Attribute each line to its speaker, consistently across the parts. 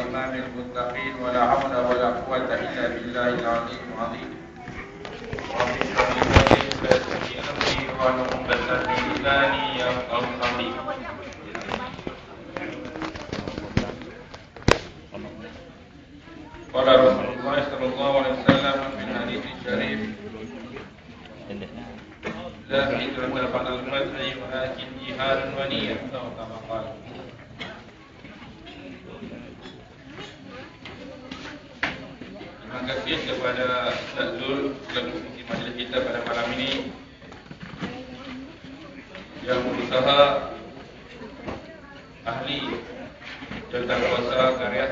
Speaker 1: وإمام المتقين ولا حول ولا قوة إلا بالله العلي العظيم. رب اشرح لي صدري ويسر لي أمري واحلل عقدة من لساني يفقهوا قولي. قال رسول الله صلى الله عليه وسلم في الحديث الشريف: لا هجرة بعد الفتح ولكن جهاد ونية أو كما قال. Terima kasih kepada Ustaz Zul selaku fungsi majlis kita pada malam ini yang berusaha ahli jawatankuasa karya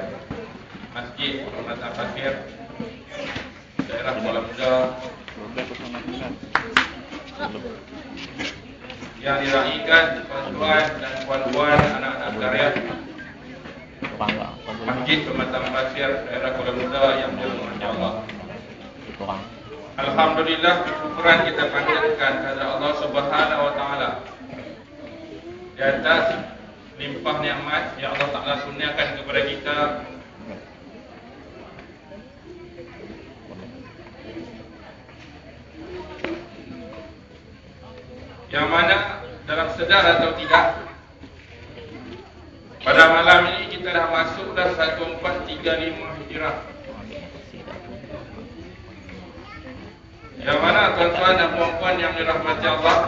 Speaker 1: Masjid Permata Pasir daerah Kuala Muda yang diraihkan tuan-tuan dan puan-puan anak-anak karya Masjid Pematang Pasir daerah Kuala Muda yang dirahmati Allah. Alhamdulillah, syukuran kita panjatkan kepada Allah Subhanahu wa taala di atas limpah nikmat yang Allah Taala kurniakan kepada kita. Yang mana dalam sedar atau tidak, pada malam ini kita dah masuk dah 1435 Hijrah. Yang mana tuan-tuan dan puan-puan yang dirahmati Allah,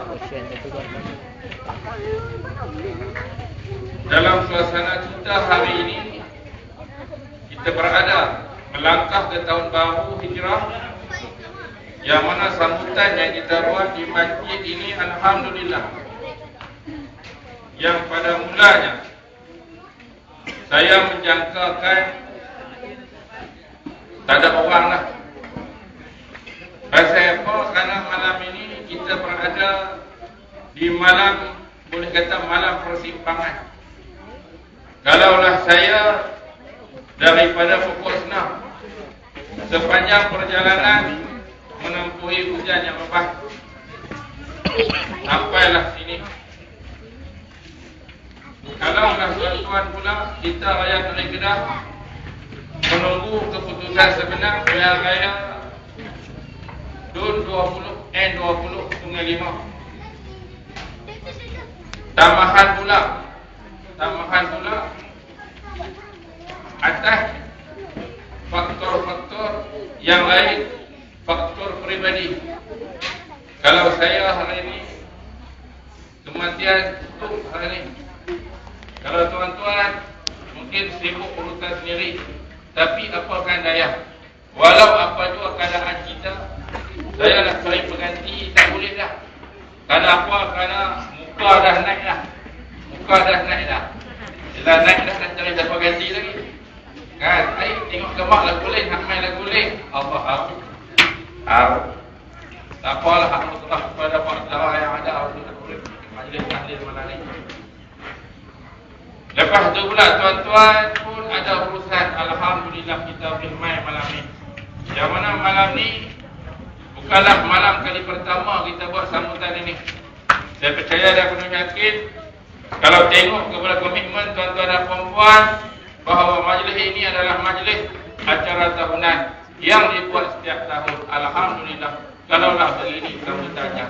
Speaker 1: dalam suasana kita hari ini kita berada melangkah ke tahun baru Hijrah, yang mana sambutan yang kita buat di masjid ini alhamdulillah, yang pada mulanya saya menjangkakan tak ada orang lah. Pasal apa? Kerana malam ini kita berada di malam, boleh kata malam persimpangan. Kalaulah saya daripada pukul 6 sepanjang perjalanan menempuhi hujan yang lebat sampailah sini. Kalaulah tuan-tuan pula kita rakyat Negeri Kedah menunggu keputusan sebenar pilihan raya DUN 20 Sungai Limau. Tambahan pula atas faktor-faktor yang lain, faktor pribadi. Kalau saya hari ini kematian itu hari ini. Kalau tuan-tuan mungkin sibuk urusan sendiri, tapi apakan daya, walau apa juga keadaan kita, saya nak cari pengganti tak boleh dah. Kerana apa? Kerana muka dah naik dah. Bila naik dah nak cari siapa ganti lagi. Kan? Tengok kemak lagu lain, nak main lagu lain. Allah harus. Tak apalah, hak mutlak kepada Pak Zahra yang ada majlis tahlil mana ni. Lepas tu pula tuan-tuan pun ada urusan. Alhamdulillah kita boleh main malam ni. Yang mana malam ni bukanlah malam kali pertama kita buat sambutan ini. Saya percaya dan penuh yakin, kalau tengok kepada komitmen tuan-tuan dan puan-puan, bahawa majlis ini adalah majlis acara tahunan yang dibuat setiap tahun. Alhamdulillah. Kalaulah begini sambutannya.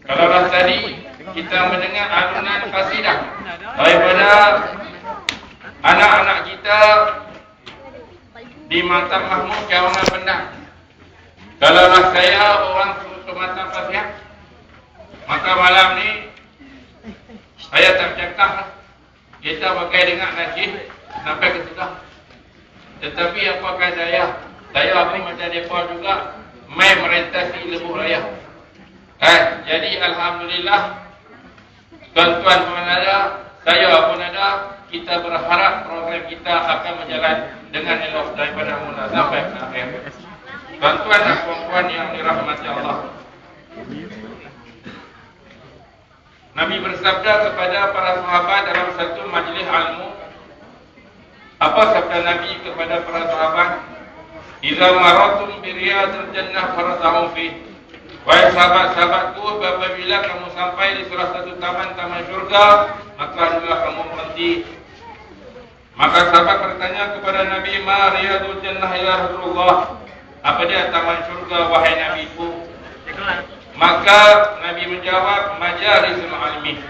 Speaker 1: Kalaulah tadi kita mendengar alunan qasidah daripada anak-anak kita di Mantap Mahmud Cawangan Pendang. Kalaulah saya orang Pematang Pasir, maka malam ni saya tak cakap lah. Kita pakai dengar najis sampai ke sudah. Tetapi apakah saya pun macam mereka juga main merentasi lebuh raya. Jadi alhamdulillah, tuan-tuan pun ada, saya pun ada. Kita berharap program kita akan berjalan dengan elok daripada mula sampai ke akhir. Tuan-tuan dan puan-puan yang dirahmati Allah, Nabi bersabda kepada para sahabat dalam satu majlis ilmu. Apa sabda Nabi kepada para sahabat? Idza maratum bi riyadil jannah farta'u fi. Wahai sahabat-sahabatku, apabila kamu sampai di salah satu taman-taman syurga, maka hendaklah kamu berhenti. Maka sahabat bertanya ma riyadul jannah ya Rasulullah? Apa dia taman syurga wahai Nabiku? Maka Nabi menjawab, majalisul ilmi.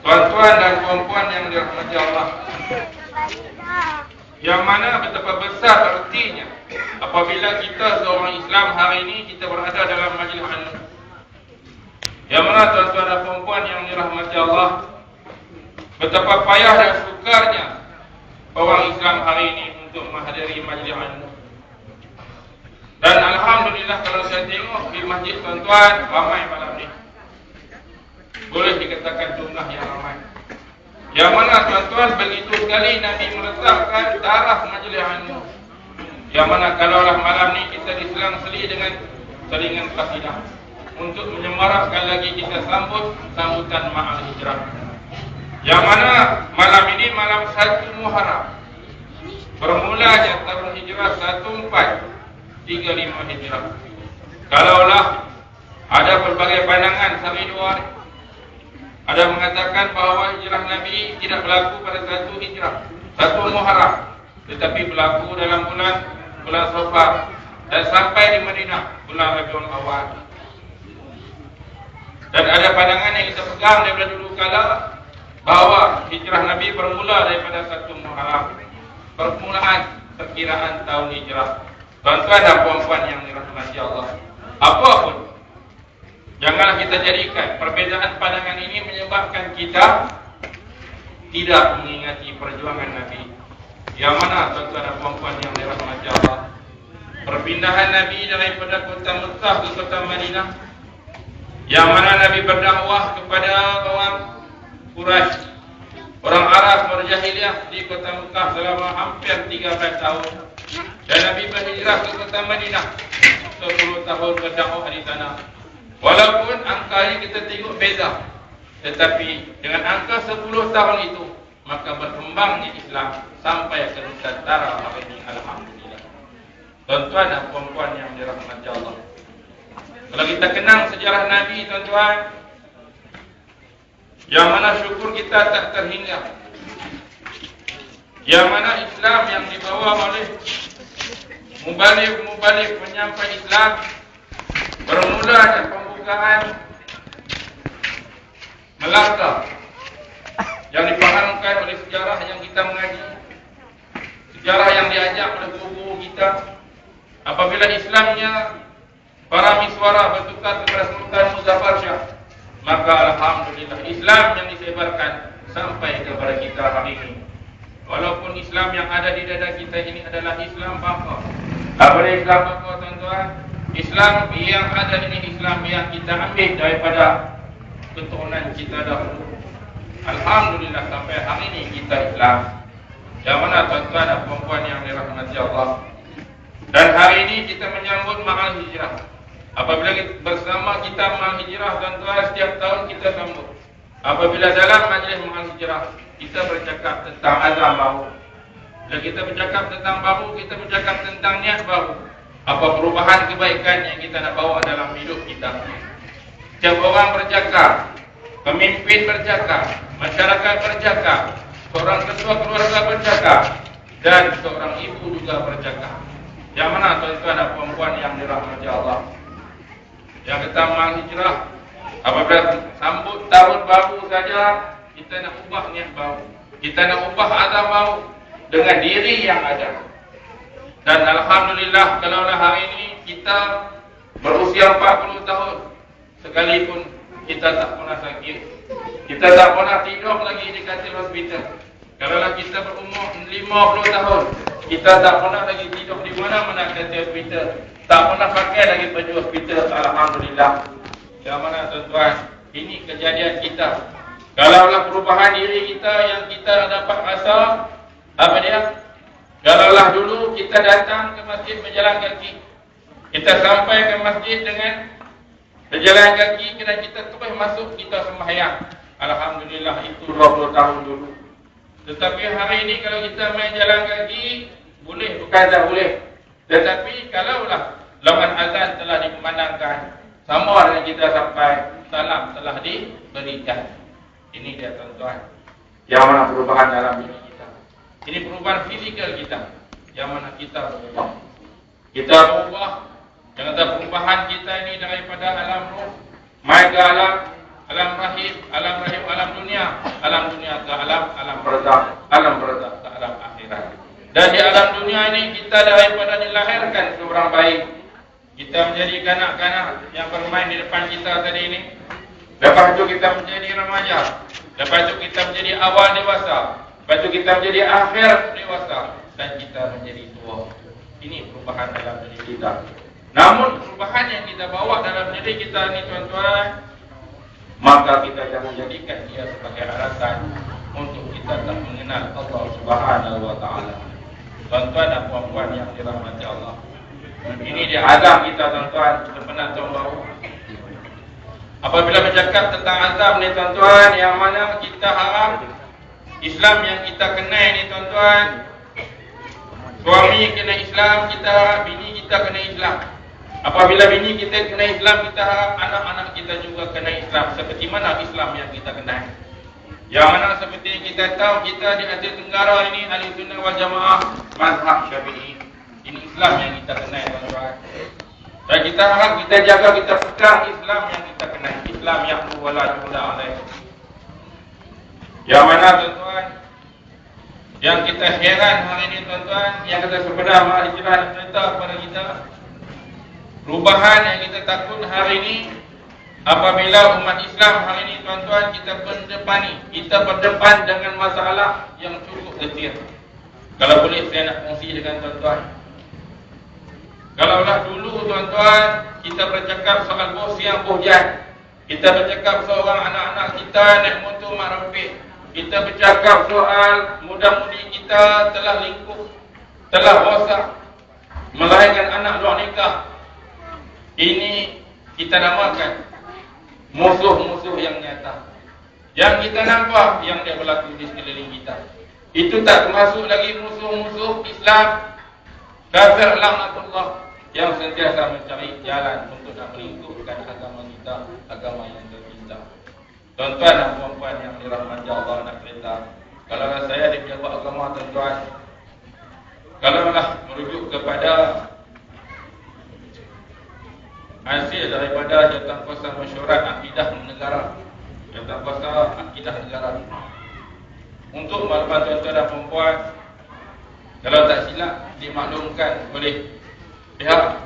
Speaker 1: Tuan-tuan dan puan-puan yang dirahmati Allah, yang mana betapa besar artinya apabila kita seorang Islam hari ini kita berada dalam majlis ilmu. Yang mana tuan-tuan dan puan-puan yang dirahmati Allah, betapa payah dan sukarnya orang Islam hari ini untuk menghadiri majlis ilmu. Dan alhamdulillah kalau saya tengok di masjid tuan-tuan ramai malam ni. Boleh dikatakan jumlah yang ramai. Yang mana tuan-tuan begitu sekali Nabi meletakkan taraf majlis ilmu. Yang mana kalaulah malam ni kita diselang-seli dengan selingan qasidah untuk menyemarakkan lagi kita sambutan ma'al hijrah. Yang mana malam ini malam 1 Muharram. Bermulanya tahun hijrah 1435 hijrah. Kalaulah ada berbagai pandangan sampai 2 hari. Ada mengatakan bahawa hijrah Nabi tidak berlaku pada 1 hijrah, 1 Muharram, tetapi berlaku dalam bulan Safar dan sampai di Madinah bulan Rabiul Awal. Dan ada pandangan yang kita pegang daripada dulu kala bahawa hijrah Nabi bermula daripada 1 Muharram, permulaan perkiraan tahun hijrah. Tuan-tuan dan puan-puan yang dirahmati Allah, apapun, janganlah kita jadikan perbezaan pandangan ini menyebabkan kita tidak mengingati perjuangan Nabi. Yang mana tuan-tuan dan puan-puan yang dirahmati Allah, perpindahan Nabi daripada kota Mekah ke kota Madinah, yang mana Nabi berdakwah kepada orang Quraisy, orang Arab berjahiliah di kota Mekah selama hampir 13 tahun. Dan Nabi berhijrah ke kota Madinah 10 tahun berdakwah di sana. Walaupun angka ini kita tengok beza, tetapi dengan angka 10 tahun itu, maka berkembangnya Islam sampai ke Nusantara hari ini, alhamdulillah. Tuan-tuan dan puan-puan yang dirahmati Allah, kalau kita kenang sejarah Nabi, tuan-tuan, yang mana syukur kita tak terhingga. Yang mana Islam yang dibawa oleh mubalik menyampai Islam bermula dari pembukaan Melaka yang dipahamkan oleh sejarah yang kita mengaji, sejarah yang diajak oleh guru kita. Apabila Islamnya para miswara bertukar kepada Sultan Muzaffar Shah, maka alhamdulillah Islam yang disebarkan sampai kepada kita hari ini. Walaupun Islam yang ada di dada kita ini adalah Islam bapa. Apa dia Islam bapa, tuan-tuan? Islam yang ada ini Islam yang kita ambil daripada keturunan kita dahulu. Alhamdulillah sampai hari ini kita Islam. Yang mana tuan-tuan dan puan-puan yang dirahmati Allah. Dan hari ini kita menyambut Ma'al Hijrah. Apabila bersama kita Ma'al Hijrah, tuan-tuan, setiap tahun kita sambut. Apabila dalam majlis Ma'al Hijrah, kita bercakap tentang azam baru. Bila kita bercakap tentang baru, kita bercakap tentang niat baru. Apa perubahan kebaikan yang kita nak bawa dalam hidup kita. Setiap orang bercakap, pemimpin bercakap, masyarakat bercakap, seorang ketua keluarga bercakap, dan seorang ibu juga bercakap. Yang mana tuan-tuan dan puan-puan yang dirahmati Allah, yang kita Ma'al Hijrah, apabila sambut tahun baru saja, kita nak ubah niat baru, kita nak ubah azam baru dengan diri yang ada. Dan alhamdulillah kalaulah hari ini kita berusia 40 tahun, sekalipun kita tak pernah sakit, kita tak pernah tidur lagi di katil hospital. Kalaulah kita berumur 50 tahun, kita tak pernah lagi tidur di mana-mana katil hospital, tak pernah pakai lagi baju hospital, alhamdulillah. Yang mana tuan-tuan, ini kejadian kita. Kalaulah perubahan diri kita yang kita dapat rasa, apa dia? Kalaulah dulu kita datang ke masjid berjalan kaki, kita sampai ke masjid dengan berjalan kaki, dan kita terus masuk, kita sembahyang. Alhamdulillah, itu 20 tahun dulu. Tetapi hari ini kalau kita main jalan kaki, boleh, bukan tak boleh. Tetapi kalaulah lawan azan telah dikumandangkan, sama dengan kita sampai, salam telah diberikan. Ini dia tuan-tuan, yang mana perubahan dalam diri kita. Ini perubahan fizikal kita. yang mana kita berubah. Kita berubah. Yang kata perubahan kita ini daripada alam ruh mai ke alam rahim, alam dunia ke alam barzakh ke alam akhirat. Dan di alam dunia ini kita daripada dilahirkan seorang bayi, kita menjadi kanak-kanak yang bermain di depan kita tadi ini. Lepas itu kita menjadi remaja, lepas itu kita menjadi awal dewasa, lepas itu kita menjadi akhir dewasa, dan kita menjadi tua. Ini perubahan dalam diri kita. Namun perubahan yang kita bawa dalam diri kita ini tuan-tuan, maka kita jangan jadikan dia sebagai alasan untuk kita tak mengenal Allah Subhanahu wa taala. Tuan-tuan dan puan-puan yang dirahmati Allah, ini dia azam kita tuan-tuan sebenarnya tahun baru. Apabila bercakap tentang azam ni tuan-tuan, yang mana kita harap Islam yang kita kenal ni tuan-tuan, suami kena Islam, kita harap bini kita kena Islam. Apabila bini kita kena Islam, kita harap anak-anak kita juga kena Islam. Seperti mana Islam yang kita kenal? Yang mana seperti yang kita tahu, kita di Asia Tenggara ini Ahli Sunnah wal Jamaah mazhab Syafi'i. Ini Islam yang kita kenal tuan-tuan. Dan kita harap kita jaga, kita pegang Islam yang kita kenal. Islam yang wala yuhda alaih. Yang mana tuan-tuan, yang kita heran hari ini tuan-tuan, yang kita sebenarnya Islam cerita kepada kita, perubahan yang kita takut hari ini, apabila umat Islam hari ini tuan-tuan, kita berdepan dengan masalah yang cukup getir. Kalau boleh saya nak kongsi dengan tuan-tuan. Kalaulah dulu tuan-tuan, kita bercakap soal bos siang bohjan, kita bercakap soal anak-anak kita naik motor mak rampik, kita bercakap soal muda-mudi kita telah lingkup, telah rosak, melahirkan anak luar nikah. Ini kita namakan musuh-musuh yang nyata, yang kita nampak yang dia berlaku di sekeliling kita. Itu tak termasuk lagi musuh-musuh Islam, kafir laknatullah, yang sentiasa mencari jalan untuk nak melingkupkan agama kita, agama yang tercinta. Tuan-tuan dan puan-puan yang dirahmati Allah nak cerita, kalau saya di pejabat agama tuan-tuan, kalaulah merujuk kepada hasil daripada Jawatankuasa Mesyuarat Akidah Negara, Jawatankuasa Akidah Negara, untuk maklumat tuan-tuan dan puan-puan, kalau tak silap dimaklumkan oleh pihak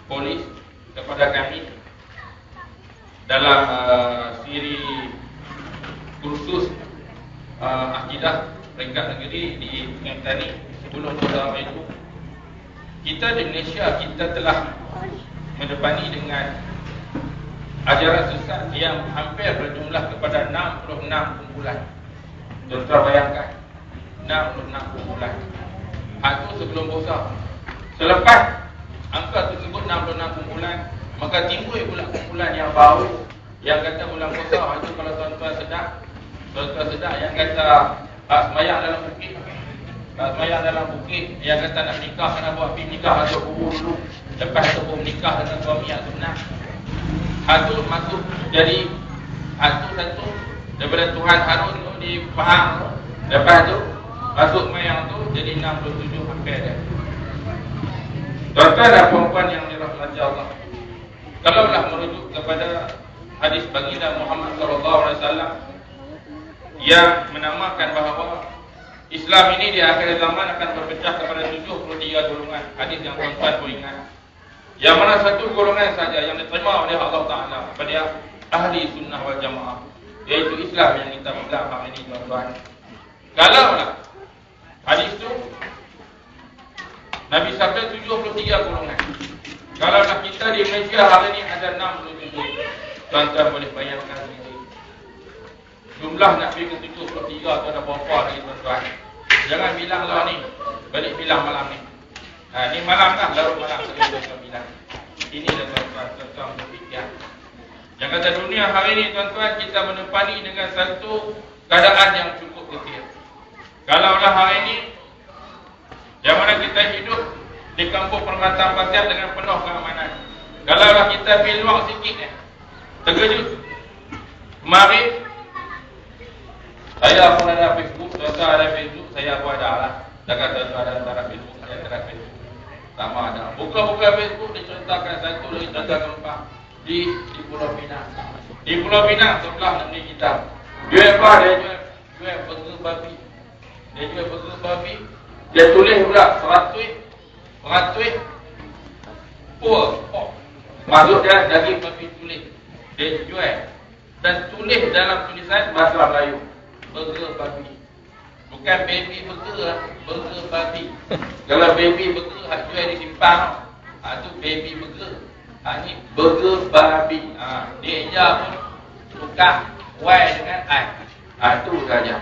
Speaker 1: polis kepada kami dalam siri kursus akidah peringkat negeri di Tani sebelum tahun itu, kita di Malaysia kita telah mendepani dengan ajaran sesat yang hampir berjumlah kepada 66 kumpulan. Tuan-tuan bayangkan, 66 kumpulan. Itu sebelum bosa. Selepas angka tersebut 66 kumpulan, maka timbul pula kumpulan yang baru yang kata bulan puasa. Itu kalau tuan-tuan sedar yang kata semayang dalam bukit, semayang dalam bukit, yang kata nak nikah kena buat pergi nikah atau kubur dulu, lepas tu pun nikah dengan suami yang sebenar. Itu masuk jadi satu daripada Tuhan Harun tu di Pahang. Lepas tu masuk mayang tu jadi 67 hampir dia. Tuan-tuan dan puan-puan yang dirahmati Allah, kalaulah merujuk kepada hadis baginda Muhammad SAW yang menamakan bahawa Islam ini di akhir zaman akan berpecah kepada 73 golongan. Hadis yang tuan-tuan boleh ingat, yang mana satu golongan saja yang diterima oleh Allah Ta'ala pada ahli sunnah wal jamaah, iaitu Islam yang kita pegang hari ini tuan-tuan. Kalaulah hadis itu Nabi sampai 73 golongan, kalaulah kita di Malaysia hari ini ada 67, tuan-tuan boleh bayangkan sendiri. Jumlah nak pergi ke 73 tu ada berapa lagi tuan-tuan. Jangan bilang lah ni, balik bilang malam ni. Ni malam lah, larut malam saya bilang. Ini dah tuan-tuan berfikir. Yang kata dunia hari ini tuan-tuan, kita menepani dengan satu keadaan yang cukup getir. Kalaulah hari ini yang mana kita hidup di kampung permata pasir dengan penuh keamanan, kalaulah kita pergi luar sikit terkejut. Kemarin saya pun ada Facebook, tuan-tuan ada Facebook, saya pun ada lah. Dah kata tuan ada Facebook. Buka-buka Facebook, diceritakan satu lagi tentang gempa di Pulau Pinang. Di Pulau Pinang sebelah negeri kita. Jual apa? Dia jual burger babi. Dia jual burger babi. Dia tulis pula 100 pork. Masuk dia daging babi tulis. Dia jual dan tulis dalam tulisan bahasa Melayu. Burger babi. Bukan baby burger, burger babi. Kalau baby burger hak jual di simpang. Tu baby burger. Ni burger babi. Dia eja pun tukar Y dengan I. Tu saja.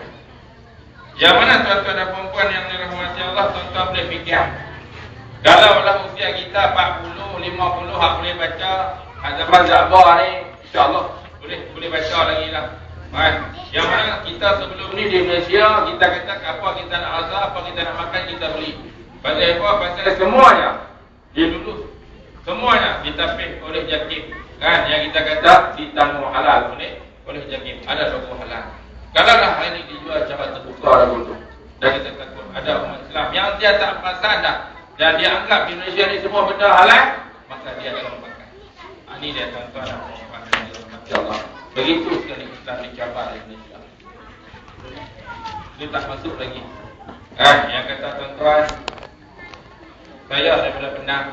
Speaker 1: Yang mana tuan-tuan dan puan-puan yang dirahmati Allah, tuan-tuan boleh fikir. Kalau lah usia kita 40, 50 hak boleh baca zaman Zabah ni, insya-Allah boleh baca lagi lah. Yang mana kita sebelum ni di Malaysia, kita kata apa kita nak rasa, apa kita nak makan, kita beli. Pasal apa? Pasal semuanya dilulus. Semuanya ditapis oleh JAKIM. Yang kita kata ditanggung halal oleh JAKIM. Ada toko halal. Kalau lah hari ini dijual cara terbuka dulu. Dan kita takut ada umat Islam yang dia tak perasan dah. Dan dia anggap di Malaysia ni semua benda halal, maka dia akan makan. Ini dia tuan-tuan dan puan-puan yang dirahmati Allah. Begitu sekali Islam dicabar di Malaysia. Dia tak masuk lagi. Yang kata tuan-tuan, saya daripada Penang.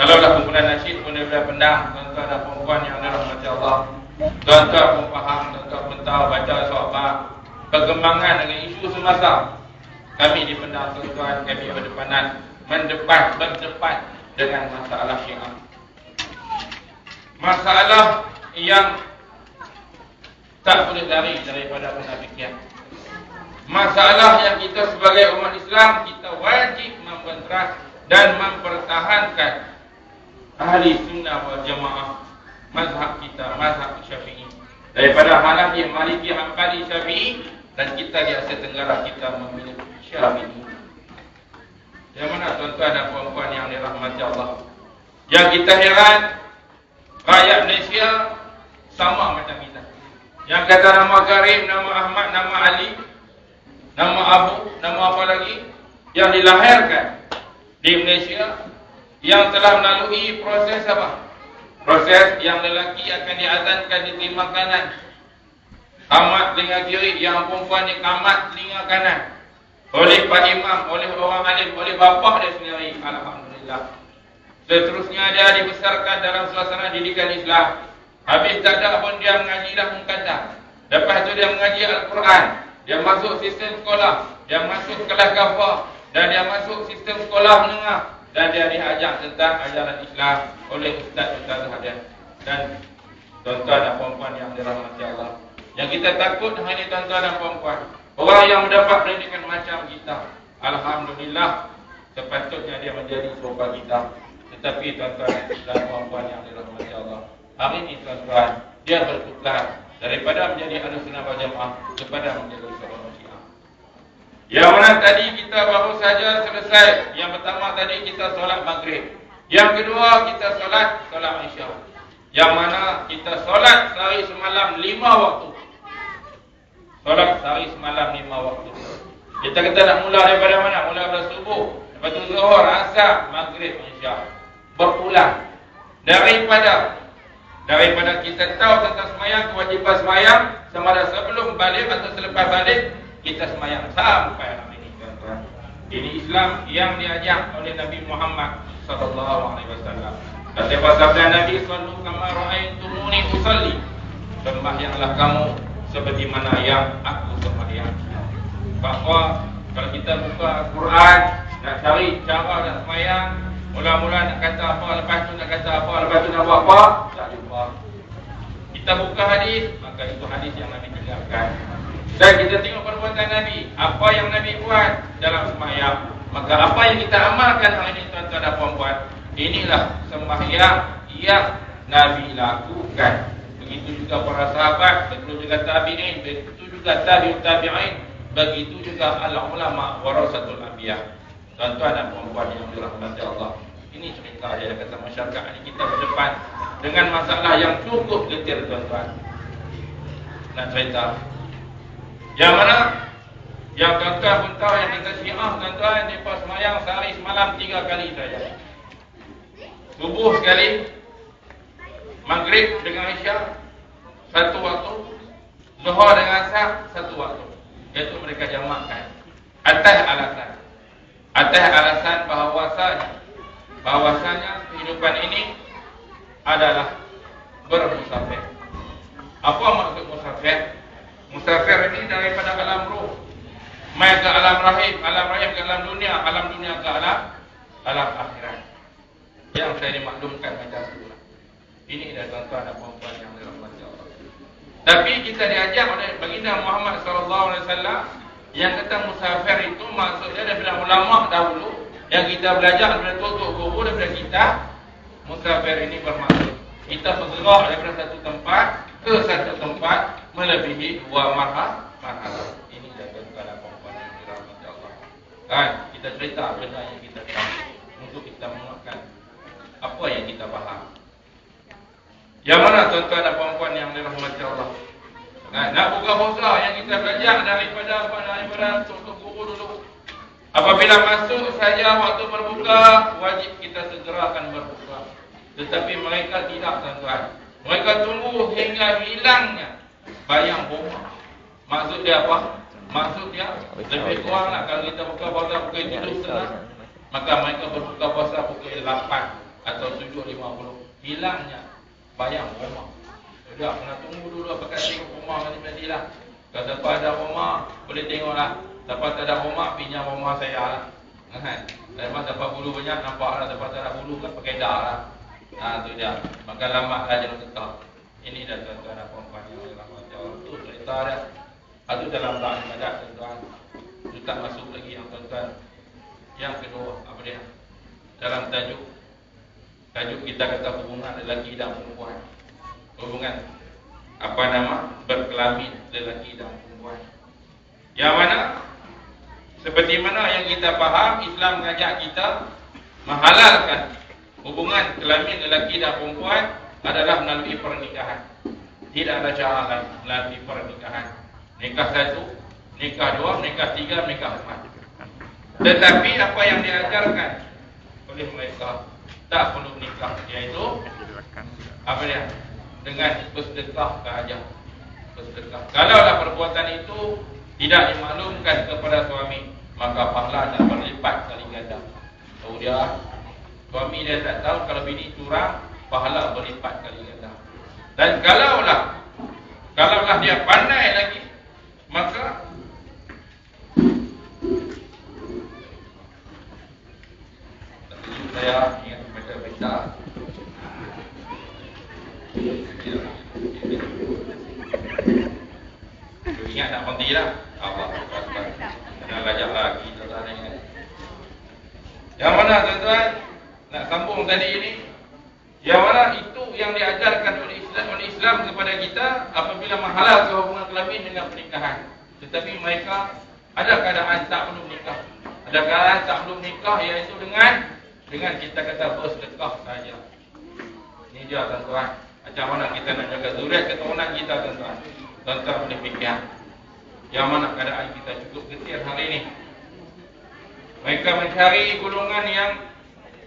Speaker 1: Kalau dah kumpulan nasyid pun daripada Penang, tuan-tuan dan puan-puan yang dirahmati Allah. Tuan-tuan pun faham, tuan-tuan pun tahu baca sahabat perkembangan dengan isu semasa. Kami di Penang, tuan-tuan, kami berdepan dengan masalah Syiah. Masalah yang tak boleh lari daripada penafikian. Masalah yang kita sebagai umat Islam, kita wajib membenteras dan mempertahankan ahli sunnah wal jamaah, mazhab kita, mazhab Syafi'i. Daripada Hanafi, Maliki, Hanbali, Syafi'i, dan kita di Asia Tenggara kita memilih Syafi'i. Yang mana tuan-tuan dan puan-puan yang dirahmati Allah, yang kita heran, rakyat Malaysia sama macam kita. Yang kata nama Karim, nama Ahmad, nama Ali, nama Abu, nama apa lagi, yang dilahirkan di Malaysia, yang telah melalui proses apa? Proses yang lelaki akan diazankan di telinga kanan, kamat telinga kiri, yang perempuan ni kamat telinga kanan, oleh Pak Imam, oleh orang alim, oleh bapa dia sendiri. Alhamdulillah. Seterusnya dia dibesarkan dalam suasana didikan Islam. Habis tak ada pun dia mengaji dah mengkandang. Lepas tu dia mengaji Al-Quran. Dia masuk sistem sekolah, dia masuk kelas kafah, dan dia masuk sistem sekolah menengah. Dan dia diajar tentang ajaran Islam oleh ustaz-ustaz dia. Dan tuan-tuan dan puan-puan yang dirahmati Allah, yang kita takut hari ini tuan-tuan dan puan-puan, orang yang mendapat pendidikan macam kita, alhamdulillah, sepatutnya dia menjadi serupa kita. Tetapi tuan-tuan dan puan-puan yang dirahmati Allah, hari ini tuan-tuan, dia bertukar daripada menjadi ahli sunnah wal jamaah kepada menjadi seorang Syiah. Yang mana tadi kita baru saja selesai. Yang pertama tadi kita solat maghrib. Yang kedua kita solat Isya. Yang mana kita solat sehari semalam 5 waktu. Solat sehari semalam 5 waktu. Kita kata nak mula daripada mana? Mula daripada subuh, lepas tu zuhur, asar, maghrib, Isya. Berulang. Daripada kita tahu tentang semayang, kewajipan semayang, sama ada sebelum balik atau selepas balik, kita semayang sampai hari ini, tuan-tuan. Ini Islam yang diajar oleh Nabi Muhammad sallallahu alaihi wasallam. Dan sabda Nabi, sallu kama ra'aitumuni usalli. Sembahyanglah kamu seperti mana yang aku sembahyang. Bahawa kalau kita buka Al-Quran, nak cari cara nak sembahyang, mula-mula nak kata apa, lepas tu nak kata apa, lepas tu nak buat apa, tak jumpa. Kita buka hadis, maka itu hadis yang Nabi tinggalkan. Dan kita tengok perbuatan Nabi, apa yang Nabi buat dalam sembahyang, maka apa yang kita amalkan hari ini, tuan-tuan dan puan-puan, inilah sembahyang yang Nabi lakukan. Begitu juga para sahabat, begitu juga tabi'in, begitu juga tabi'in, begitu juga al-ulama warasatul anbiya. Tuan-tuan dan puan-puan yang dirahmati Allah, ini cerita dia kata masyarakat ini kita berdepan dengan masalah yang cukup getir, tuan-tuan. Nak cerita yang mana Yang tuan-tuan pun tahu yang kita Syiah, tuan-tuan, mereka semayang sehari semalam 3 kali saja. Subuh sekali, Maghrib dengan Isyak satu waktu, Zuhur dengan Asar satu waktu. Iaitu mereka jamakkan atas alasan bahawasanya kehidupan ini adalah bermusafir. Apa maksud musafir? Musafir ini daripada alam ruh mai ke alam rahim ke alam dunia ke alam akhirat. Yang saya dimaklumkan macam itulah. Ini dah tuan-tuan dan puan-puan yang dirahmati Allah. Tapi kita diajar oleh baginda Muhammad SAW yang kata musafir itu maksudnya daripada ulama dahulu yang kita belajar daripada tutup guru daripada kita. Musafir ini bermaksud kita bergerak daripada satu tempat ke satu tempat melebihi 2 marhalah. Ini dah tuan-tuan dan puan-puan yang dirahmati Allah. Kan kita cerita benda yang kita tahu untuk kita menguatkan apa yang kita faham. Yang mana tuan-tuan dan puan-puan yang dirahmati Allah? Nak buka puasa yang kita belajar daripada tutup guru dulu. Apabila masuk saja waktu berbuka, wajib kita segerakan berbuka. Tetapi mereka tidak, tuan-tuan. Mereka tunggu hingga hilangnya bayang rumah. Maksud dia apa? Maksud dia lebih kurang lah kalau kita buka puasa pukul 7.30, maka mereka berbuka puasa pukul 8 atau 7.50. Hilangnya bayang rumah. Sudah, kena tunggu dulu apakah tengok rumah mati-mati lah. Kalau siapa ada rumah, boleh tengok lah. Siapa tak ada rumah, pinjam rumah saya lah. Memang siapa bulu banyak, nampak lah. Siapa tak ada bulu, kan pakai dah lah. Itu dia. Maka lama lah jangan tetap. Ini dah tuan-tuan dan puan-puan yang dirahmati Allah. Itu cerita dah. Itu dalam bab ibadat, tuan-tuan. Itu tak masuk lagi yang tuan-tuan. Yang kedua, apa dia? Dalam tajuk kita kata hubungan lelaki dan perempuan. Hubungan berkelamin lelaki dan perempuan. Yang mana seperti mana yang kita faham, Islam mengajak kita menghalalkan hubungan kelamin lelaki dan perempuan adalah melalui pernikahan. Tidak ada cara lain melalui pernikahan. Nikah 1, nikah 2, nikah 3, nikah 4. Tetapi apa yang diajarkan oleh mereka tak perlu nikah, iaitu apa dia? Dengan bersedekah sahaja. Bersedekah. Kalaulah perbuatan itu tidak dimaklumkan kepada suami, maka pahalanya berlipat kali ganda. Tahu dia, suami dia tak tahu kalau bini curang, pahala berlipat kali ganda. Dan kalaulah dia pandai lagi, maka saya ingat baca berita. Ingat tak berhenti lah. Allah Akbar. Kena belajar lagi tuan-tuan ingat. Yang mana tuan-tuan nak sambung tadi ini, yang mana itu yang diajarkan oleh Islam kepada kita apabila menghalalkan hubungan kelamin dengan pernikahan. Tetapi mereka ada keadaan tak perlu nikah. Ada keadaan tak perlu nikah, iaitu dengan kita kata bersedekah saja. Ini dia tuan-tuan. Macam mana kita nak jaga zuriat keturunan kita, tuan-tuan. Tuan-tuan boleh fikir. Yang mana keadaan kita cukup getir hari ini. Mereka mencari golongan yang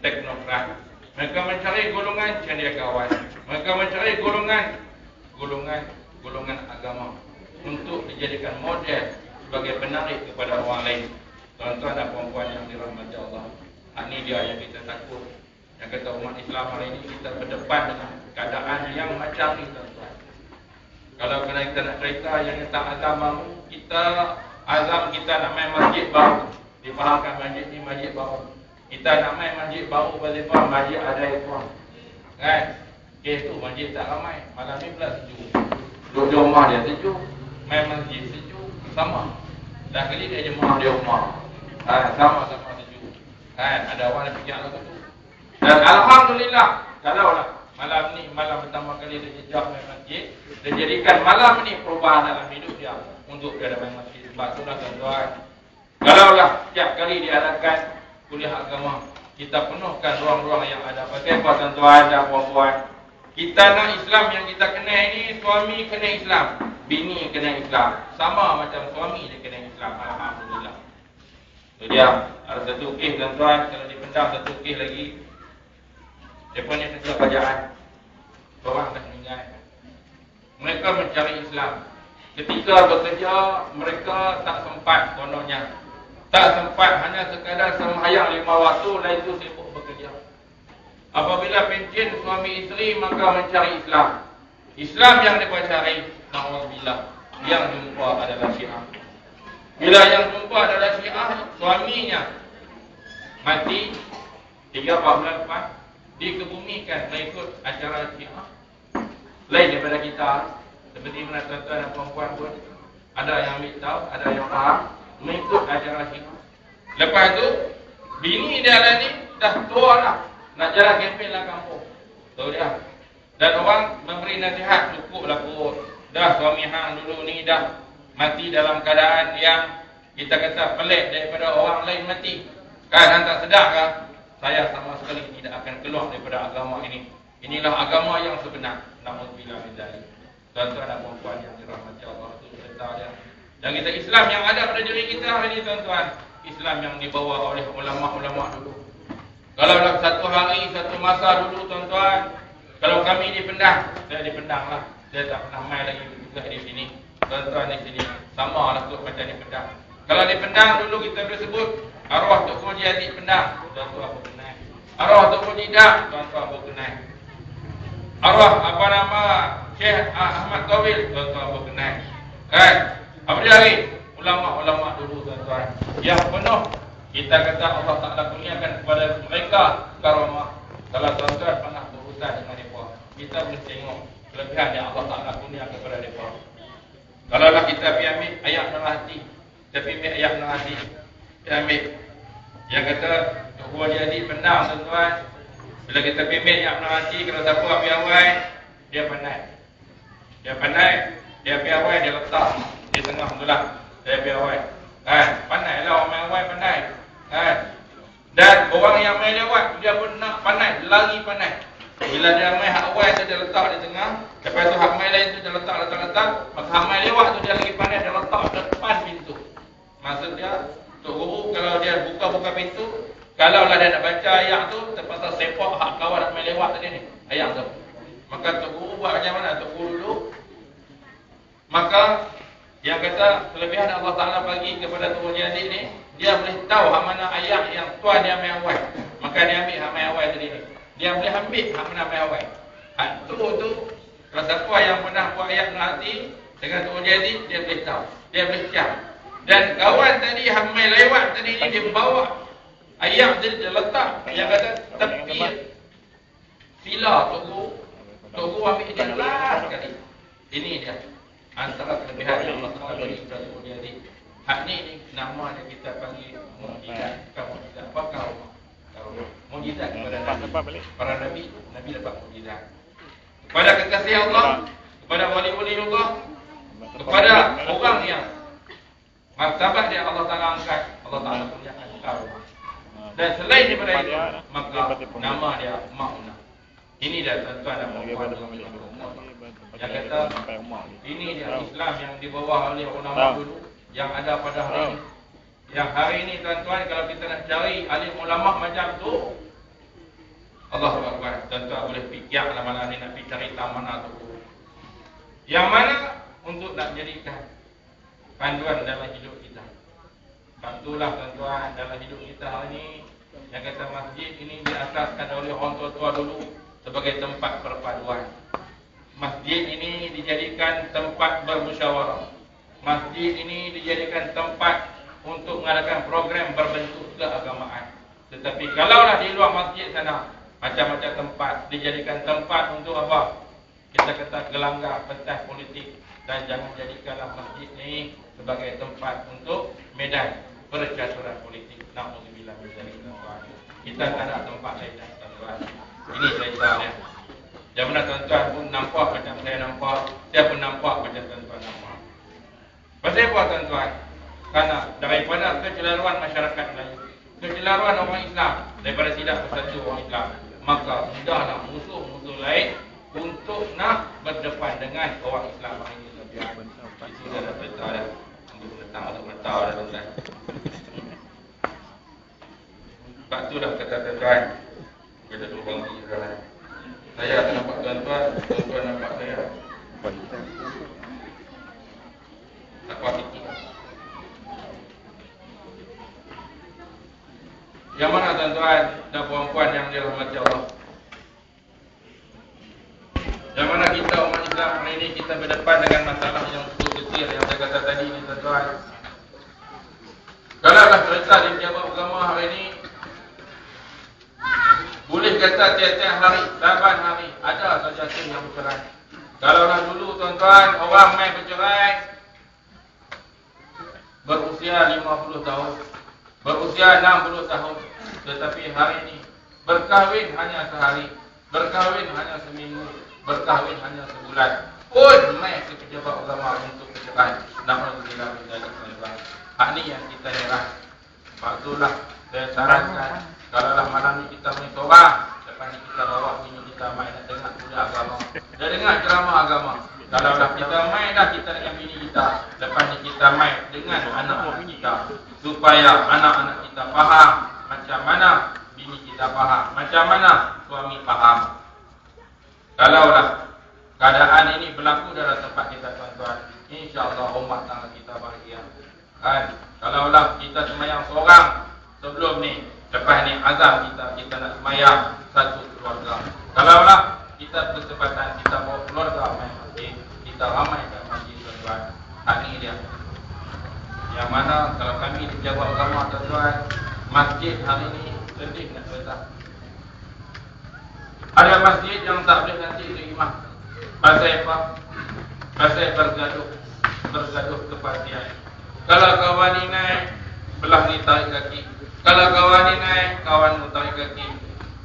Speaker 1: teknokrat. Mereka mencari golongan cendekiawan. Mereka mencari golongan agama untuk dijadikan model sebagai penarik kepada orang lain. Tuan-tuan dan puan-puan yang dirahmati Allah. Ini dia yang kita takut. Yang kata umat Islam hari ini kita berdepan dengan keadaan yang macam ni, tuan-tuan. Kalau kena kita nak cerita yang tentang agamamu, kita azam kita nak main masjid baru. Difahamkan masjid ni masjid baru. Kita nak main masjid baru, balik masjid ada ekor. Kan? Kes tu masjid tak ramai. Malam ni pula sejuk. Duduk di rumah dia sejuk. Main masjid sejuk. Sama. Dah kali dia jemaah di rumah. Sama-sama sejuk. Kan? Ada orang yang fikir lagu tu. Dan alhamdulillah, kalaulah malam ni malam pertama kali dia jejak main masjid, dia jadikan malam ni perubahan dalam hidup dia untuk dia main masjid. Sebab itulah tuan-tuan, kalaulah setiap kali diadakan kuliah agama, kita penuhkan ruang-ruang yang ada. Pasal tuan-tuan dan puan-puan, Kita nak Islam yang kita kenal ini, suami kena Islam, bini kena Islam. Sama macam suami dia kena Islam. Alhamdulillah. Itu dia. Ada satu kes tuan-tuan, kalau dipendam satu kes lagi. Dia punya kerja kerajaan. Seorang dah meninggal. Mereka mencari Islam. Ketika bekerja, mereka tak sempat kononnya. Tak sempat, hanya sekadar sembahyang 5 waktu, lain itu sibuk bekerja. Apabila pencen suami isteri, maka mencari Islam. Islam yang mereka cari, na'udzubillah, yang jumpa adalah Syiah. Bila yang jumpa adalah Syiah, suaminya mati 3-4 bulan lepas, dikebumikan mengikut acara Syiah. Lain daripada kita. Seperti mana tuan-tuan dan perempuan pun, ada yang ambil tahu, ada yang faham, mengikut ajaran Syiah. Lepas tu, bini dia lah ni dah tua lah, nak jalan kempen lah kampung. Tahu dia. Dan orang memberi nasihat, cukup lah kot. Dah suami hang dulu ni dah mati dalam keadaan yang kita kata pelik daripada orang lain mati. Kan hang tak sedar kan? Saya sama sekali tidak akan keluar daripada agama ini. Inilah agama yang sebenar. Na'udzubillah min dzalik. Tuan-tuan dan perempuan yang dirahmati Allah itu serta dia. Dan kita Islam yang ada pada diri kita hari ini tuan-tuan, Islam yang dibawa oleh ulama-ulama dulu. Kalau dalam satu hari, satu masa dulu tuan-tuan, kalau kami dipendang, saya dipendang lah. Saya tak pernah main lagi juga di sini. Tuan-tuan di sini sama lah kot macam dipendang. Kalau dipendang dulu kita boleh sebut arwah Tok Haji Aziz pendang, tuan-tuan berkenai. Arwah Tok Haji Dak, tuan-tuan berkenai. Arwah apa nama Syekh Ahmad Tawil, tuan-tuan berkenai. Kan? Apa dia lagi? Ulama-ulama dulu tuan-tuan. Yang penuh kita kata Allah Ta'ala kurniakan kepada mereka karamah. Kalau tuan-tuan pernah berurusan dengan mereka, kita boleh tengok kelebihan yang Allah Ta'ala kurniakan kepada mereka. Kalau lah kita pergi ambil ayat Nurhati, kita pergi ambil ayat Nurhati, kita ambil yang kata Tok Haji Aziz pendang tuan-tuan. Bila kita pergi ambil ayat Nurhati, kalau siapa ambil awal, dia pandai. Dia pandai, dia ambil awal, dia letak di tengah tulah. Dia ambil awal. Kan? Pandai lah orang main awal pandai. Kan? Dan orang yang main lewat, dia pun nak pandai, lari pandai. Bila dia main hak awal tu dia letak di tengah, lepas tu hak main lain tu dia letak. Maka hak main lewat tu dia lagi pandai, dia letak depan pintu. Maksud dia, Tok Guru kalau dia buka pintu, kalau lah dia nak baca ayat tu, terpaksa sepak hak kawan nak main lewat tadi ni, ayat tu. Maka Tok Guru buat macam mana? Tok Guru dulu, maka yang kata kelebihan Allah Ta'ala bagi kepada Tok Haji Aziz ni, dia boleh tahu hak mana ayat yang tuan dia main awal. Maka dia ambil hak main awal tadi ni. Dia boleh ambil hak mana main awal. Hak tu kalau siapa yang pernah buat ayat Nurhati dengan Tok Haji Aziz, dia boleh tahu. Dia boleh siap. Dan kawan tadi hak main lewat tadi ni, dia bawa ayat tadi dia letak. Yang kata tepi sila Tok Guru ambil dia last sekali. Ini dia antara kelebihan yang Allah Ta'ala beri kepada Tok Haji Aziz. Hak ni nama yang kita panggil mukjizat. Mukjizat apa kau? Mukjizat kepada Nabi. Para Nabi dapat mukjizat. Kepada kekasih Allah, kepada wali-wali Allah, kepada orang yang martabat dia Allah Ta'ala angkat, Allah Ta'ala kurniakan karomah. Dan selain daripada itu, maka nama dia Ma'unah. Ini dia tuan-tuan dan puan-puan yang kata ini dia Islam yang dibawa oleh ulama dulu yang ada pada hari ini. Yang hari ini tuan-tuan, kalau kita nak cari alim ulama macam tu, Allahu Akbar, tuan-tuan boleh fikir malam ni nak pergi cari mana tu. Yang mana untuk nak jadikan panduan dalam hidup kita. Bantulah tuan-tuan dalam hidup kita hari ini. Yang kata masjid ini diasaskan oleh orang tua-tua dulu sebagai tempat perpaduan. Masjid ini dijadikan tempat bermusyawarah. Masjid ini dijadikan tempat untuk mengadakan program berbentuk keagamaan. Tetapi kalaulah di luar masjid sana, macam-macam tempat dijadikan tempat untuk apa? Kita kata gelanggar pentas politik. Dan jangan jadikanlah masjid ini sebagai tempat untuk medan percaturan politik. Na'udzubillah min dzalik. Kita tak ada tempat lain dah, tuan-tuan. Ini ceritanya. Yang mana tuan-tuan pun nampak macam saya nampak, saya pun nampak macam tuan-tuan nampak. Pasal apa tuan-tuan? Karena daripada kecelaruan masyarakat Melayu, kecelaruan orang Islam, daripada tidak bersatu orang Islam, maka sudahlah musuh-musuh lain untuk nak berdepan dengan orang Islam ini. Itu dah dah peta dah. Untuk letak untuk mata dah tuan. Sebab tu dah kata tuan. Kita tu bangki sekarang. Saya tak nampak tuan-tuan, tuan-tuan nampak saya. Tak kuat sikit. Yang mana tuan-tuan dan puan-puan yang dirahmati Allah? Yang mana kita umat Islam hari ini kita berdepan dengan masalah yang cukup kecil yang saya kata tadi ni tuan-tuan. Kalau dah cerita di pejabat agama hari ini, boleh kata tiap-tiap hari, saban hari ada saja kes yang bercerai. Kalau dah dulu tuan-tuan orang main bercerai berusia 50 tahun, berusia 60 tahun, tetapi hari ini berkahwin hanya sehari, berkahwin hanya seminggu, berkahwin hanya sebulan pun main ke pejabat agama untuk bercerai. Alhamdulillah tuan-tuan. Hak ni yang kita heran. Sebab itulah saya sarankan, kalau dah malam ni kita main seorang, lepas ni kita bawa bini kita main nak dengar budak agama, dah dengar ceramah agama. Kalau dah kita main dah kita dengan bini kita, lepas ni kita main dengan anak-anak kita, supaya anak-anak kita faham macam mana bini kita faham, macam mana suami faham. Kalau dah keadaan ini berlaku dalam tempat kita tuan-tuan, insya-Allah umat tangga kita bahagia. Kan? Kalau lah kita semayang seorang sebelum ni, lepas ni azam kita nak semayang satu keluarga. Kalau lah kita berkesempatan kita bawa keluarga main masjid, kita ramai kat masjid tuan-tuan. Hak ni dia. Yang mana kalau kami di pejabat agama tuan-tuan, masjid hari ni sedih nak cerita. Ada masjid yang tak boleh nanti terima. Pasal apa? Pasal bergaduh kepastian. Kalau kawan ni naik, belah ni tarik kaki. Kalau kawan ni naik, kawan mu tarik kaki.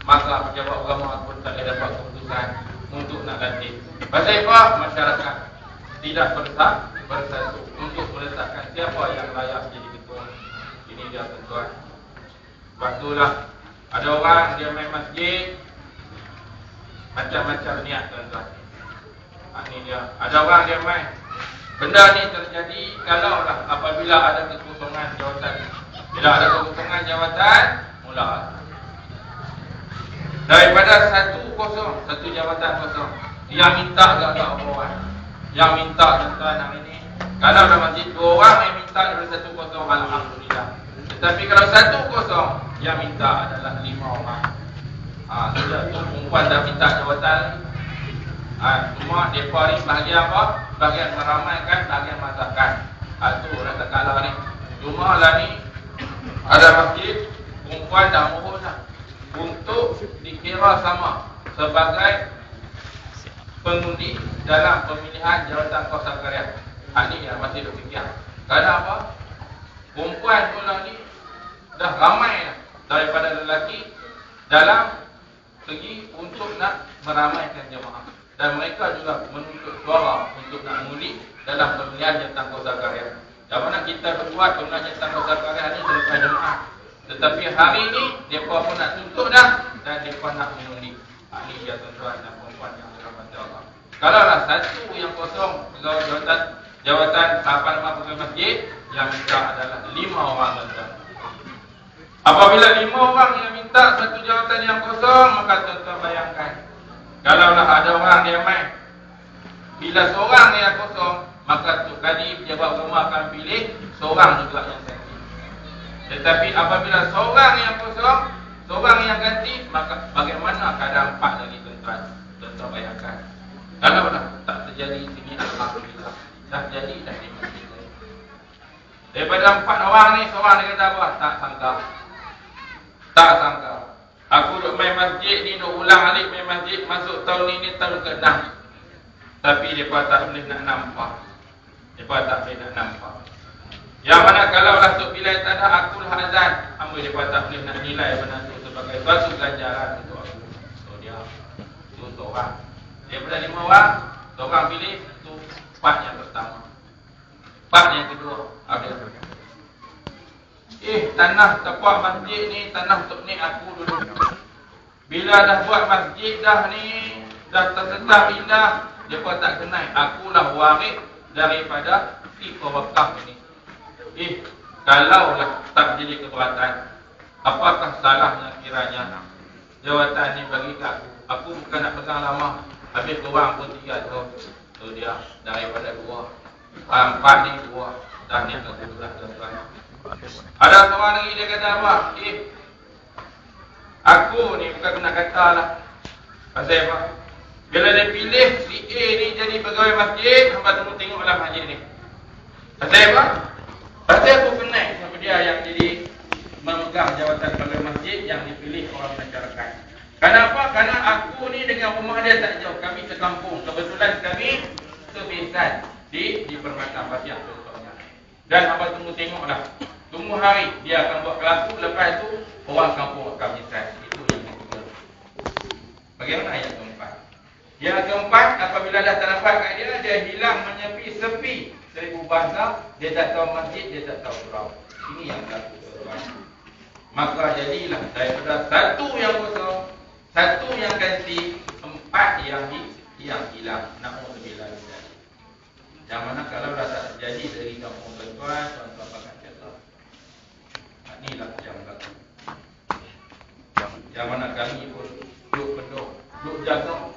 Speaker 1: Maka pejabat agama pun tak ada dapat keputusan untuk nak ganti. Pasal apa? Masyarakat tidak bersatu untuk meletakkan siapa yang layak jadi ketua. Ini dia tuan-tuan. Sebab itulah ada orang dia main masjid macam-macam niat tuan-tuan. Ini dia. Ada orang dia main. Benda ni terjadi kalau lah apabila ada kekosongan jawatan. Bila ada kekosongan jawatan, mula daripada satu jawatan kosong, yang minta agak-agak orang. Yang minta tuan-tuan hari ini, kalau ada masjid 2 orang yang minta dari 1-0, alhamdulillah. Tetapi kalau 1-0, yang minta adalah 5 orang. Sudah tu perempuan dah minta jawatan. Cuma mereka ni bahagian apa? Bahagian meramaikan, bahagian masakan. Itu rasa kalah ni. Cuma lah ni ada masjid, perempuan dah mohon lah untuk dikira sama sebagai pengundi dalam pemilihan jawatan kuasa karya. Ini yang masih berfikir. Kerana apa? Perempuan pula ni dah ramai lah daripada lelaki dalam segi untuk nak meramaikan jemaah. Dan mereka juga menuntut suara untuk nak mengundi dalam pemilihan jawatan kuasa karya. Yang mana kita berbuat pemilihan jawatan kuasa karya ni selepas jemaah. Tetapi hari ni mereka pun nak tuntut dah dan mereka nak mengundi. Ini dia tuan-tuan dan perempuan yang dirahmati Allah. Kalau lah satu yang kosong jawatan tahapan pegawai masjid, yang minta adalah 5 orang tuan-tuan. Apabila 5 orang yang minta satu jawatan yang kosong, maka tuan-tuan bayangkan, kalau lah ada orang dia main, bila seorang yang kosong, maka tu kali pejabat agama akan pilih seorang juga yang ganti. Tetapi apabila seorang yang kosong, seorang yang ganti, maka bagaimana keadaan 4 lagi tuan-tuan? Tuan-tuan bayangkan. Kalau dah tak terjadi sini, alhamdulillah. Dah jadi dah di masjid. Daripada 4 orang ni, seorang dia kata apa? Tak sangka. Aku duk main masjid ni, duk ulang alik main masjid, masuk tahun ni tahun ke-6. Tapi mereka tak boleh nak nampak. Yang mana kalau lah Tok Bilal tak ada, akulah azan. Ambil mereka tak boleh nak nilai benda tu sebagai suatu ganjaran untuk aku. So dia, tu seorang. Daripada 5 orang, seorang pilih tu 4 yang pertama. 4 yang kedua. Tanah tepat masjid ni, tanah Tok Nik aku dulu. Bila dah buat masjid dah ni, dah tetap indah, mereka tak kenal akulah waris daripada si wakaf ini. Kalaulah tak jadi keberatan, apakah salahnya kiranya jawatan ni bagi kat aku bukan nak pegang lama, habis korang pun 3 tahun. Tu dia daripada 2 4 ni 2 dah ni ke 12 tuan. Ada seorang lagi dia kata apa? Aku ni bukan kena kata lah. Pasal apa? Bila dia pilih si A ni jadi pegawai masjid, hamba tengoklah masjid ni. Pasal apa? Pasal aku kenal sama dia yang jadi memegang jawatan pegawai masjid yang dipilih orang masyarakat. Kenapa? Kerana aku ni dengan rumah dia tak jauh. Kami sekampung. Kebetulan kami sebesan di Permata Pasir contohnya. Dan hamba tengoklah. Tunggu hari dia akan buat kelaku, lepas tu orang kampung akan menyesal. Itu yang kedua. Bagaimana yang keempat? Yang keempat, apabila dah tak dapat kat dia, dia hilang menyepi sepi. 1000 bahasa, dia tak tahu masjid, dia tak tahu surau. Ini yang berlaku. Maka jadilah daripada satu yang kosong, satu yang ganti, 4 yang hilang. Na'udzubillah. Yang mana kalau dah tak terjadi dari kampung tuan-tuan pakai cerita. Inilah yang berlaku. Yang mana kami pun duduk penuh, duduk jaga.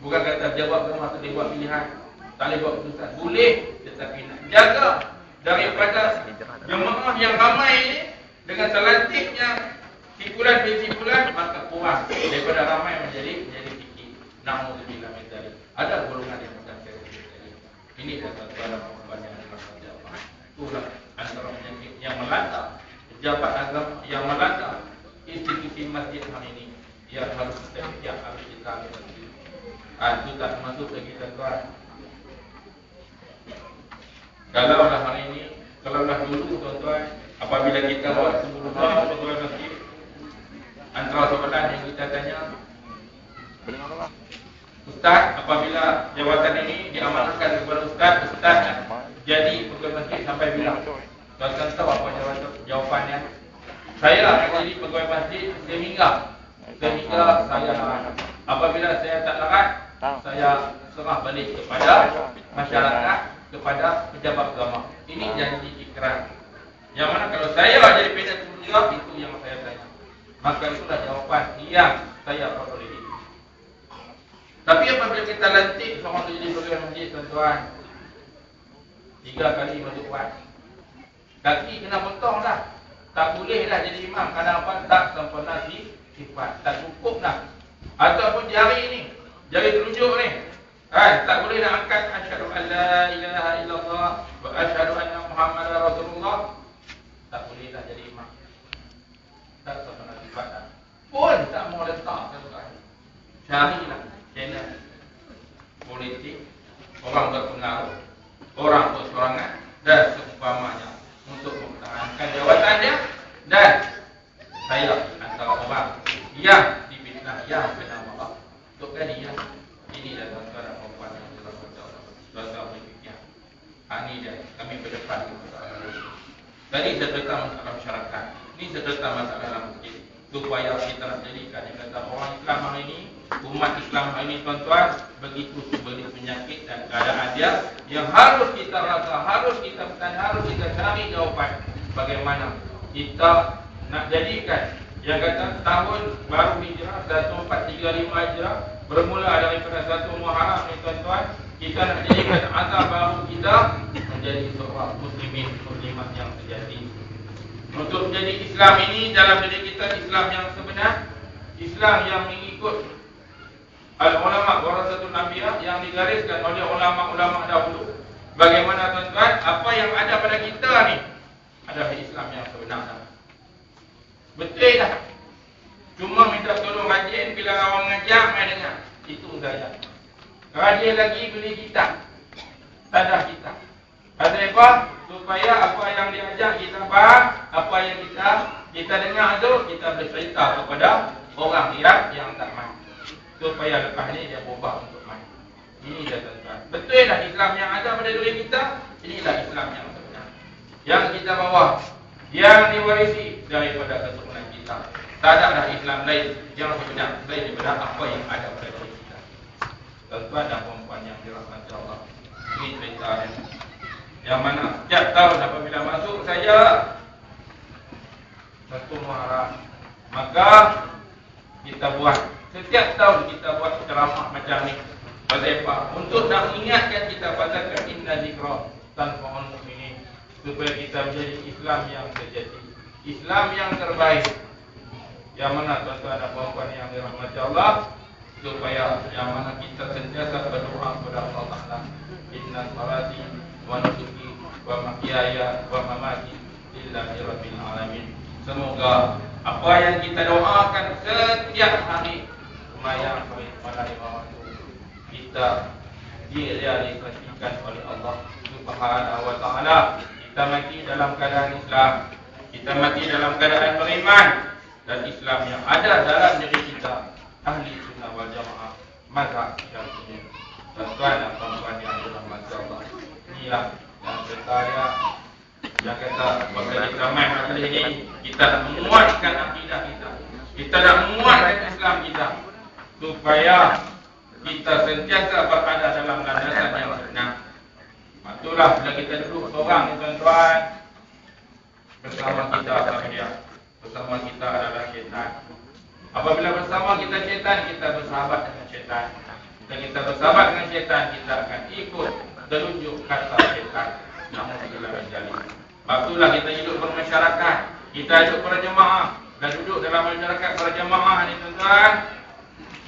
Speaker 1: Bukan kata jawab rumah tu dia buat pilihan, tak boleh buat keputusan. Boleh, tetapi nak jaga daripada jemaah yang ramai ini dengan selantiknya simpulan-simpulan, maka kurang daripada ramai menjadi sikit. Na'udzubillah min dzalik. Ada golongan yang bukan sekali. Ini adalah tuan-tuan yang berjamaah. Itulah antara penyakit yang melanda pejabat agama, yang melanda institusi masjid hari ini. Yang harus kita harus kita ambil. Itu tak masuk lagi tuan-tuan. Kalaulah hari ini, kalaulah dulu tuan-tuan, apabila kita buat sebelumnya pegawai masjid, antara soalan yang kita tanya, Ustaz, apabila jawatan ini diamanahkan kepada Ustaz jadi pegawai masjid sampai bila? Tuan-tuan tahu apa jawapannya? Saya akan jadi pegawai masjid sehingga saya apabila saya tak larat, saya serah balik kepada masyarakat, kepada pejabat agama. Ini janji ikrar. Yang mana kalau saya jadi pimpinan juga, itu yang saya tanya. Maka itulah jawapan yang saya perolehi. Tapi apabila kita lantik seorang tu jadi pegawai masjid tuan-tuan, 3 kali masuk kuat, kaki kena potong dah. Tak boleh dah jadi imam. Kenapa? Tak sempurna sifat, tak cukup dah. Ataupun jari ni, jari telunjuk ni, tak boleh nak angkat asyhadu an la ilaha illallah wa asyhadu anna muhammadar rasulullah. Tak boleh dah jadi imam. Tak sempurna sifat dah. Pun tak mau letak tuan-tuan. Carilah channel politik, orang berpengaruh, orang bersorangan dan seumpamanya untuk mempertahankan jawatannya, dan saya antara orang yang difitnah, yang kena marah. Untuk kali ya, ini dah tuan-tuan dan puan yang telah tuan-tuan berfikir. Ini dia, kami berdepan tadi saya cerita masalah masyarakat. Ini saya cerita masalah dalam masjid, supaya kita nak jadikan yang kata orang Islam hari ini, umat Islam hari ini tuan-tuan, begitu sebelit penyakit dan keadaan dia yang harus kita raga, harus kita bertanya, harus kita cari jawapan. Bagaimana kita nak jadikan yang kata tahun baru hijrah 1435 hijrah bermula daripada 1 Muharram ni tuan-tuan, kita nak jadikan azam baru kita menjadi seorang muslimin muslimat yang sejati. Untuk menjadi Islam ini dalam diri kita, Islam yang sebenar, Islam yang mengikut al-ulama warasatul anbiya yang digariskan oleh ulama-ulama dahulu. Bagaimana tuan-tuan, apa yang ada pada kita ni adalah Islam yang sebenar. Betul dah. Cuma minta tolong rajin bila orang mengajar mai dengar. Itu saja. Rajin lagi beli kitab. Tadah kitab. Pasal apa? Supaya apa yang diajar kita faham, apa yang kita dengar tu kita bercerita kepada orang yang tak main. Supaya lepas ni dia berubah untuk main. Ini dah tuan-tuan. Betul dah Islam yang ada pada diri kita, inilah Islam yang sebenar. Yang kita bawa, yang diwarisi daripada keturunan kita. Tak ada Islam lain yang sebenar selain daripada apa yang ada pada diri kita. Tuan-tuan dan puan-puan yang dirahmati Allah, ini cerita yang mana setiap tahun apabila masuk saja satu Muharram, maka kita buat setiap tahun kita buat ceramah macam ni. Pasal apa? Untuk nak ingatkan kita pasal inna zikra tanfa'ul mu'minin, supaya kita menjadi Islam yang sejati, Islam yang terbaik. Yang mana tuan-tuan dan puan-puan yang dirahmati Allah, supaya yang mana kita sentiasa berdoa kepada Allah Taala, inna salati wa nusuki wa mahyaya wa mamati lillahi rabbil alamin. Semoga apa yang kita doakan setiap hari lumayan pada imam itu kita direalisasikan oleh Allah Subhanahu wa taala. Kita mati dalam keadaan Islam, kita mati dalam keadaan beriman, dan Islam yang ada dalam diri kita, ahli sunnah wal jamaah, mazhab Syafi'i. Tuan-tuan dan puan-puan yang dirahmati Allah, inilah yang berkarya yang kata apabila kita main kali ini, kita nak menguatkan akidah kita, kita nak menguatkan Islam kita, supaya kita sentiasa berada dalam landasan yang benar. Itulah bila kita duduk seorang ni tuan-tuan, bersama kita apa dia? Bersama kita adalah syaitan. Apabila bersama kita syaitan, kita bersahabat dengan syaitan. Dan kita bersahabat dengan syaitan, kita akan ikut telunjuk kata syaitan. Namun segala menjadi. Itulah kita hidup bermasyarakat, kita hidup berjemaah, dan duduk dalam masyarakat berjemaah ni tuan-tuan.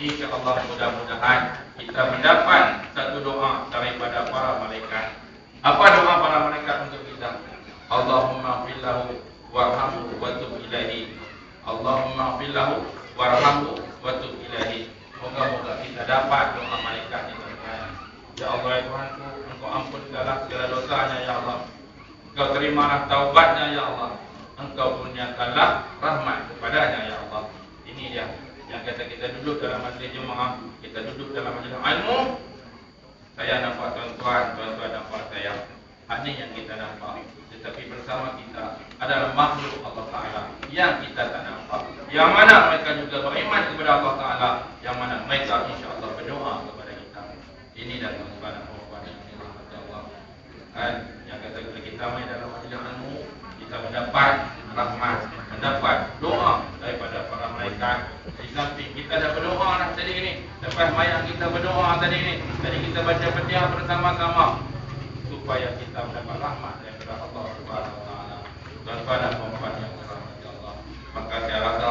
Speaker 1: InsyaAllah mudah-mudahan kita mendapat satu doa daripada para malaikat. Apa doa para malaikat untuk kita? Allahumma fillahu warhamhu wa tub ilaihi. Allahumma fillahu warhamhu wa tub ilaihi. Moga-moga kita dapat doa malaikat ini tuan-tuan. Ya Allah ya Tuhanku, Engkau ampunkanlah segala dosanya ya Allah. Engkau terimalah taubatnya ya Allah. Engkau kurniakanlah rahmat kepadanya ya Allah. Ini dia yang kata kita duduk dalam majlis jemaah, kita duduk dalam majlis ilmu. Saya nampak tuan-tuan, tuan-tuan nampak saya. Hanya yang kita nampak. Tetapi bersama kita adalah makhluk Allah Ta'ala yang kita tak nampak. Yang mana mereka juga beriman kepada Allah Ta'ala. Yang mana mereka insya-Allah berdoa kepada kita. Ini dan tuan-tuan dan puan-puan yang dirahmati Allah. Yang kata kita main dalam majlis ilmu, kita mendapat rahmat, mendapat doa daripada para malaikat. Di samping kita dah berdoa dah tadi ni, lepas mayang kita berdoa tadi ni, tadi kita baca Fatihah bersama-sama supaya kita mendapat rahmat daripada Allah Subhanahu wa taala. Tuan-tuan dan puan-puan yang dirahmati Allah, maka saya rasa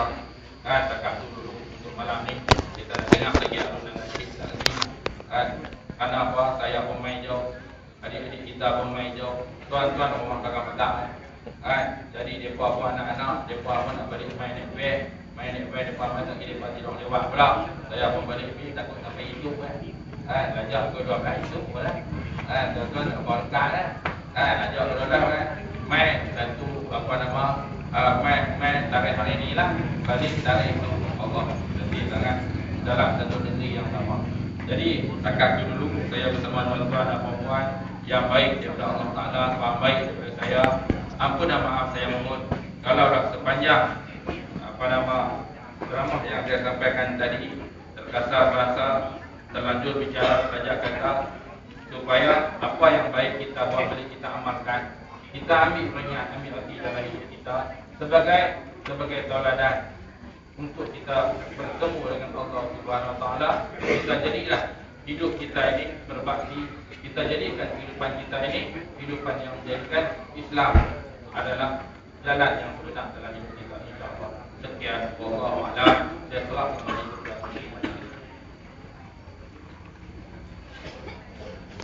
Speaker 1: setakat dulu untuk malam ni kita dengar lagi alunan nasib lagi. Karena apa? Saya pemain jauh, adik-adik kita pemain jauh, tuan-tuan rumah kakak petang. Jadi depa pun anak-anak, depa pun nak balik main FB, main FB depa macam ni depa tidur lewat pula. Saya pun balik pergi takut sampai hidup ajak ke 12 hidup pula. Tuan-tuan nak berkat ajak orang main satu apa nama main tarikh hari ni lah, balik tarikh Allah nanti sangat dalam satu negeri yang sama. Jadi setakat dulu saya bersama tuan-tuan dan puan-puan yang baik daripada Allah Taala, yang baik daripada saya. Ampun dan maaf saya mohon kalau sepanjang apa nama ceramah yang saya sampaikan tadi terkasar bahasa, terlanjur bicara saja kata, supaya apa yang baik kita buat boleh kita amalkan. Kita ambil peringkat, ambil arti dalam hidup kita sebagai tauladan untuk kita bertemu dengan Allah Subhanahu wa taala. Kita jadilah hidup kita ini berbakti, kita jadikan kehidupan kita ini kehidupan yang menjadikan Islam adalah jalan yang benar dalam hidup kita insya-Allah. Sekian, wallahu a'lam. Saya serah kepada